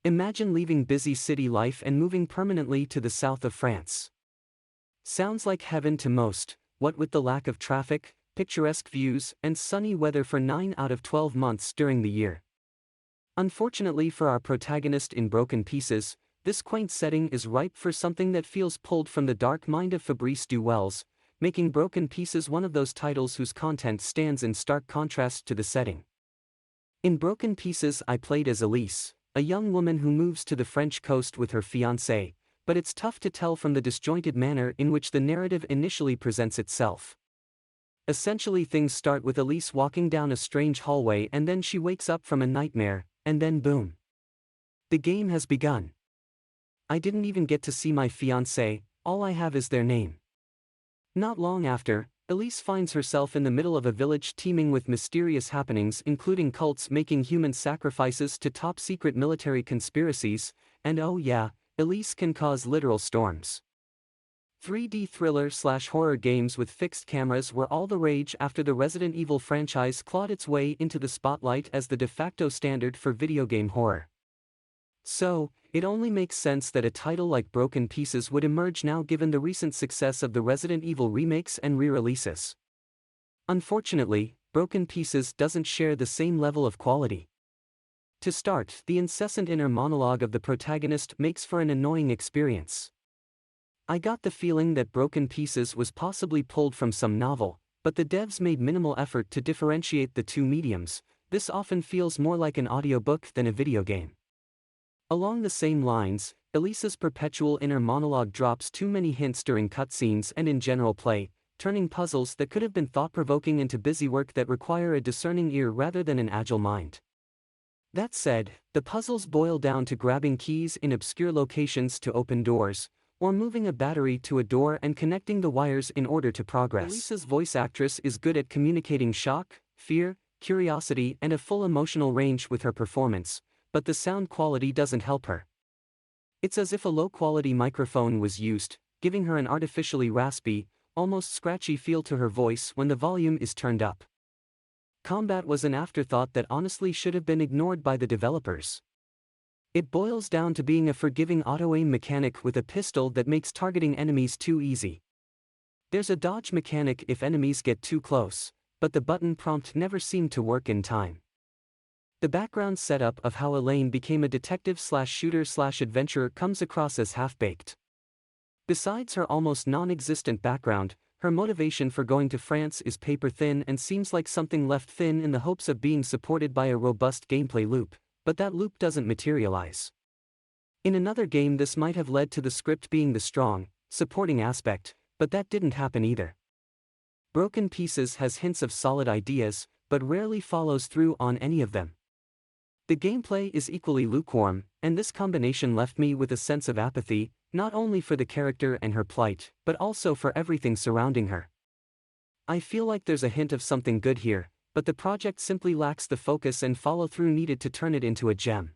Imagine leaving busy city life and moving permanently to the south of France. Sounds like heaven to most, what with the lack of traffic, picturesque views, and sunny weather for 9 out of 12 months during the year. Unfortunately for our protagonist in Broken Pieces, this quaint setting is ripe for something that feels pulled from the dark mind of Fabrice Duwells, making Broken Pieces one of those titles whose content stands in stark contrast to the setting. In Broken Pieces I played as Elise, a young woman who moves to the French coast with her fiancé, but it's tough to tell from the disjointed manner in which the narrative initially presents itself. Essentially, things start with Elise walking down a strange hallway and then she wakes up from a nightmare, and then boom. The game has begun. I didn't even get to see my fiancé, all I have is their name. Not long after, Elise finds herself in the middle of a village teeming with mysterious happenings, including cults making human sacrifices to top-secret military conspiracies, and oh yeah, Elise can cause literal storms. 3D thriller/horror games with fixed cameras were all the rage after the Resident Evil franchise clawed its way into the spotlight as the de facto standard for video game horror. So, it only makes sense that a title like Broken Pieces would emerge now given the recent success of the Resident Evil remakes and re-releases. Unfortunately, Broken Pieces doesn't share the same level of quality. To start, the incessant inner monologue of the protagonist makes for an annoying experience. I got the feeling that Broken Pieces was possibly pulled from some novel, but the devs made minimal effort to differentiate the two mediums. This often feels more like an audiobook than a video game. Along the same lines, Elise's perpetual inner monologue drops too many hints during cutscenes and in general play, turning puzzles that could have been thought-provoking into busywork that require a discerning ear rather than an agile mind. That said, the puzzles boil down to grabbing keys in obscure locations to open doors, or moving a battery to a door and connecting the wires in order to progress. Elise's voice actress is good at communicating shock, fear, curiosity, and a full emotional range with her performance, but the sound quality doesn't help her. It's as if a low-quality microphone was used, giving her an artificially raspy, almost scratchy feel to her voice when the volume is turned up. Combat was an afterthought that honestly should have been ignored by the developers. It boils down to being a forgiving auto-aim mechanic with a pistol that makes targeting enemies too easy. There's a dodge mechanic if enemies get too close, but the button prompt never seemed to work in time. The background setup of how Elaine became a detective/shooter/adventurer comes across as half-baked. Besides her almost non-existent background, her motivation for going to France is paper-thin and seems like something left thin in the hopes of being supported by a robust gameplay loop, but that loop doesn't materialize. In another game this might have led to the script being the strong, supporting aspect, but that didn't happen either. Broken Pieces has hints of solid ideas, but rarely follows through on any of them. The gameplay is equally lukewarm, and this combination left me with a sense of apathy, not only for the character and her plight, but also for everything surrounding her. I feel like there's a hint of something good here, but the project simply lacks the focus and follow-through needed to turn it into a gem.